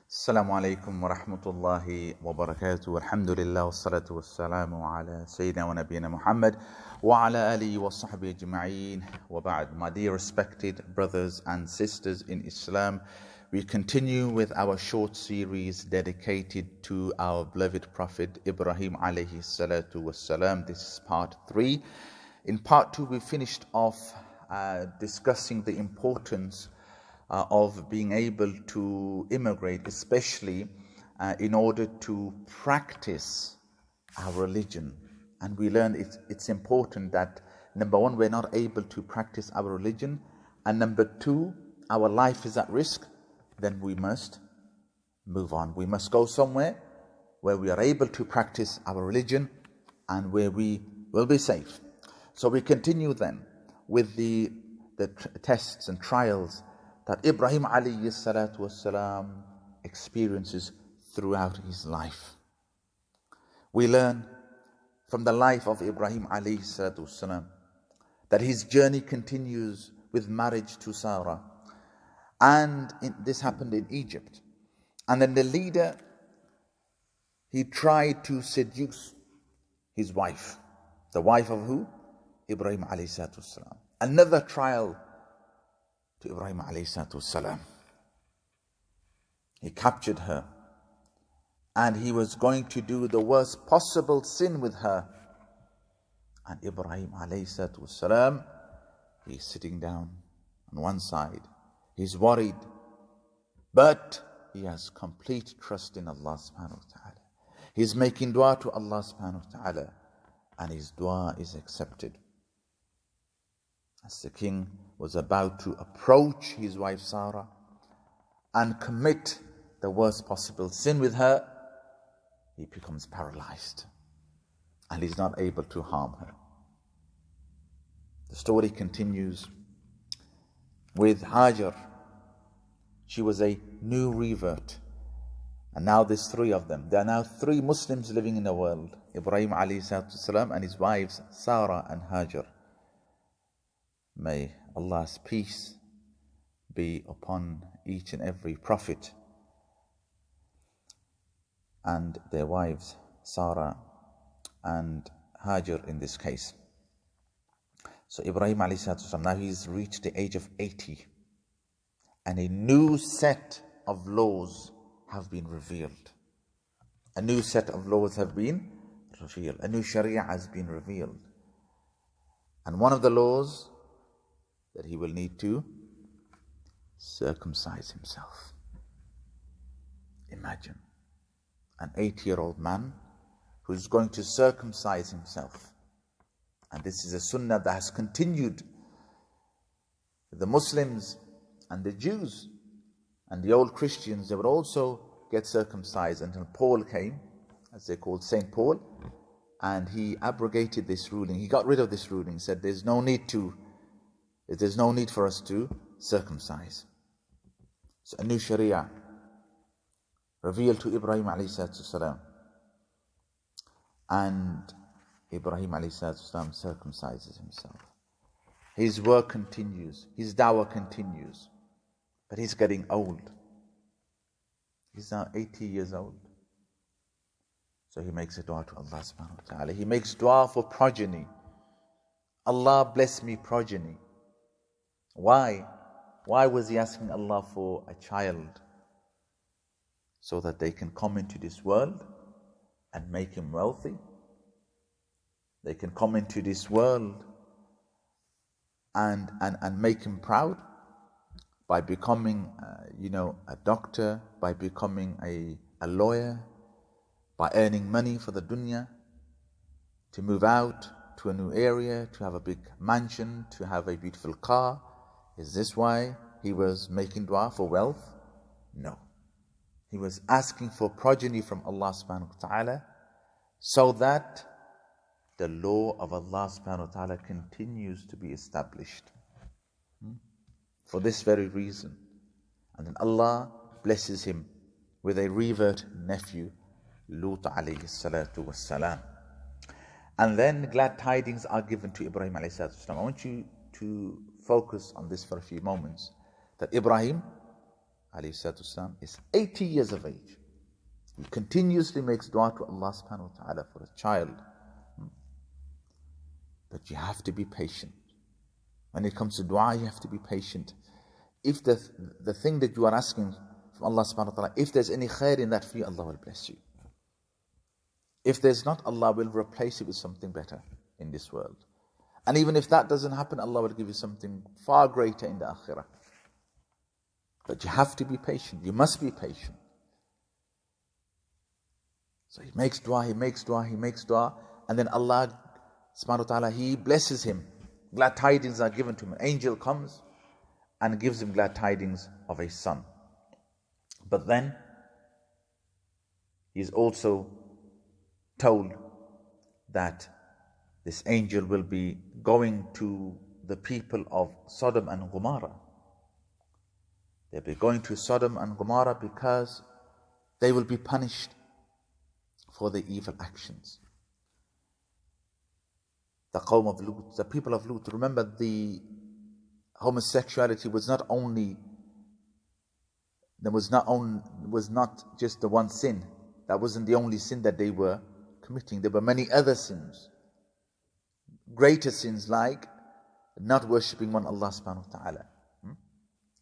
السلام عليكم ورحمة الله وبركاته والحمد لله والصلاة والسلام على سيدنا ونبينا محمد وعلى آله وصحبه أجمعين وبعد. My dear respected brothers and sisters in Islam, we continue with our short series dedicated to our beloved Prophet Ibrahim alayhi salatu wassalam. This is part 3. In part 2 we finished off discussing the importance of being able to immigrate, especially in order to practice our religion. And we learned it's important that, number one, we're not able to practice our religion, and number two, our life is at risk. Then we must move on. We must go somewhere where we are able to practice our religion and where we will be safe. So we continue then with the tests and trials that Ibrahim alayhi salatu wasalam experiences throughout his life. We learn from the life of Ibrahim alayhi salatu wasalam that his journey continues with marriage to Sarah. And this happened in Egypt. And then the leader, he tried to seduce his wife. The wife of who? Ibrahim alayhi salatu wasalam. Another trial to Ibrahim alayhi salatu wasalam. He captured her and he was going to do the worst possible sin with her. And Ibrahim alayhi salatu wasalam, he's sitting down on one side. He's worried, but he has complete trust in Allah subhanahu wa ta'ala. He's making dua to Allah subhanahu wa ta'ala, and his dua is accepted. As the king was about to approach his wife Sarah and commit the worst possible sin with her, he becomes paralyzed and he's not able to harm her. The story continues with Hajar. She was a new revert, and now there's 3 of them. There are now 3 Muslims living in the world: Ibrahim alayhi salatu wasalam and his wives Sarah and Hajar. May Allah's peace be upon each and every prophet and their wives, Sarah and Hajar in this case. So Ibrahim alayhi salatu wasalam, now he's reached the age of 80, and a new set of laws have been revealed. A new set of laws have been revealed. A new Sharia has been revealed. And one of the laws, that he will need to circumcise himself. Imagine an 80-year-old man who's going to circumcise himself. And this is a sunnah that has continued. The Muslims and the Jews and the old Christians, they would also get circumcised until Paul came, as they called Saint Paul, and he abrogated this ruling. He got rid of this ruling. He said there's no need for us to circumcise. So a new Sharia revealed to Ibrahim alayhi salatu wasalam, and Ibrahim alayhi salatu wasalam circumcises himself. His work continues, his dawah continues, but he's getting old. He's now 80 years old. So he makes a dua to Allah subhanahu wa ta'ala. He makes dua for progeny. Allah bless me progeny. Why? Why was he asking Allah for a child? So that they can come into this world and make him wealthy. They can come into this world and make him proud by becoming a doctor, by becoming a lawyer, by earning money for the dunya, to move out to a new area, to have a big mansion, to have a beautiful car. Is this why he was making dua for wealth? No. He was asking for progeny from Allah subhanahu wa ta'ala so that the law of Allah subhanahu wa ta'ala continues to be established. For this very reason. And then Allah blesses him with a revert nephew, Lut alayhi salatu wassalam. And then glad tidings are given to Ibrahim alayhi salatu wassalam. I want you to focus on this for a few moments. That Ibrahim alayhi salatu wasalam, is 80 years of age. He continuously makes dua to Allah subhanahu wa ta'ala for a child. But you have to be patient. When it comes to dua, you have to be patient. If the thing that you are asking from Allah subhanahu wa ta'ala, if there's any khair in that for you, Allah will bless you. If there's not, Allah will replace it with something better in this world. And even if that doesn't happen, Allah will give you something far greater in the akhirah. But you have to be patient. You must be patient. So he makes dua, he makes dua, he makes dua, and then Allah subhanahu wa ta'ala, He blesses him. Glad tidings are given to him. An angel comes and gives him glad tidings of a son. But then he is also told that this angel will be going to the people of Sodom and Gomorrah. They'll be going to Sodom and Gomorrah because they will be punished for the evil actions. The Qawm of Lut, the people of Lut, remember, the homosexuality was not just the one sin. That wasn't the only sin that they were committing. There were many other sins, greater sins, like not worshipping one Allah subhanahu wa ta'ala,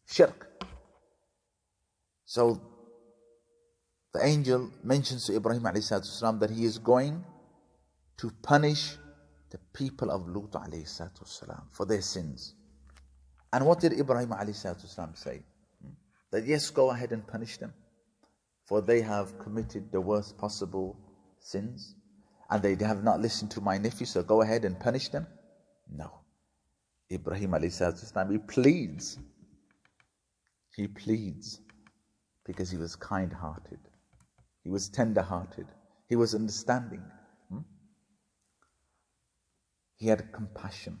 shirk. So the angel mentions to Ibrahim alayhi salatu wasalam that he is going to punish the people of Lut alayhi salatu wasalam for their sins. And what did Ibrahim alayhi salatu wasalam say? That yes, go ahead and punish them, for they have committed the worst possible sins and they have not listened to my nephew, so go ahead and punish them? No. Ibrahim alayhi salatu wasalam, he pleads because he was kind-hearted, he was tender-hearted, he was understanding, he had compassion.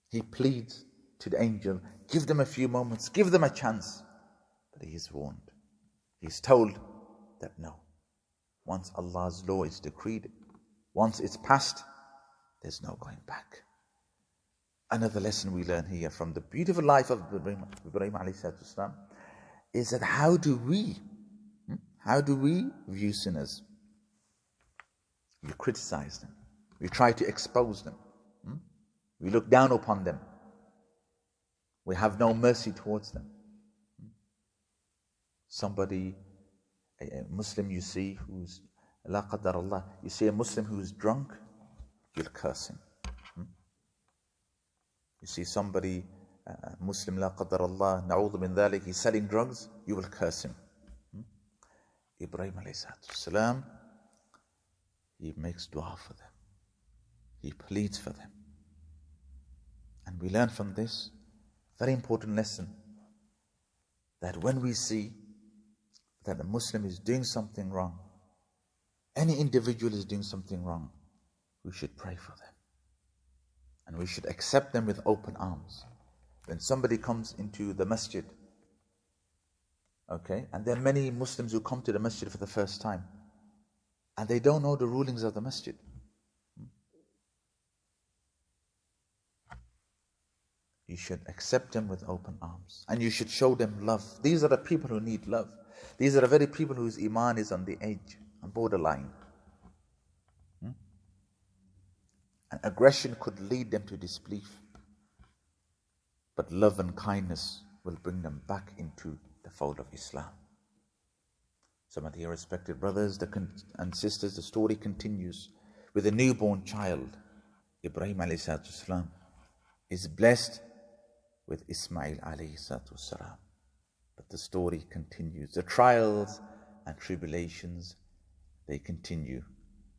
He pleads to the angel, give them a few moments, give them a chance. But he is warned. He is told that no, once Allah's law is decreed, once it's passed, there's no going back. Another lesson we learn here from the beautiful life of Ibrahim alayhi salatu is that how do we view sinners? We criticize them. We try to expose them. We look down upon them. We have no mercy towards them. Somebody, a Muslim you see who's, la qadar Allah, you see a Muslim who's drunk, you'll curse him. You see somebody, Muslim, la qadar Allah, na'udhu min dhalik, he's selling drugs, you will curse him. Ibrahim alayhi salatu wasalam, he makes dua for them. He pleads for them. And we learn from this very important lesson, that when we see that a Muslim is doing something wrong, any individual is doing something wrong, we should pray for them. And we should accept them with open arms. When somebody comes into the masjid, okay, and there are many Muslims who come to the masjid for the first time, and they don't know the rulings of the masjid. You should accept them with open arms. And you should show them love. These are the people who need love. These are the very people whose iman is on the edge, on borderline. And aggression could lead them to disbelief. But love and kindness will bring them back into the fold of Islam. So my dear respected brothers and sisters, the story continues with a newborn child. Ibrahim alayhi salatu wasalam is blessed with Ismail alayhi salatu wasalam. But the story continues. The trials and tribulations, they continue.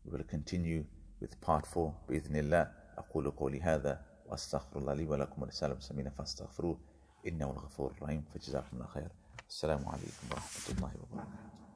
We will continue with part 4 بإذن أقول قولي هذا وأستغفر الله لي ولكم ولسائر المسلمين فاستغفروه إنه الغفور الرحيم فجزاكم الله خير. السلام عليكم ورحمة الله وبركاته.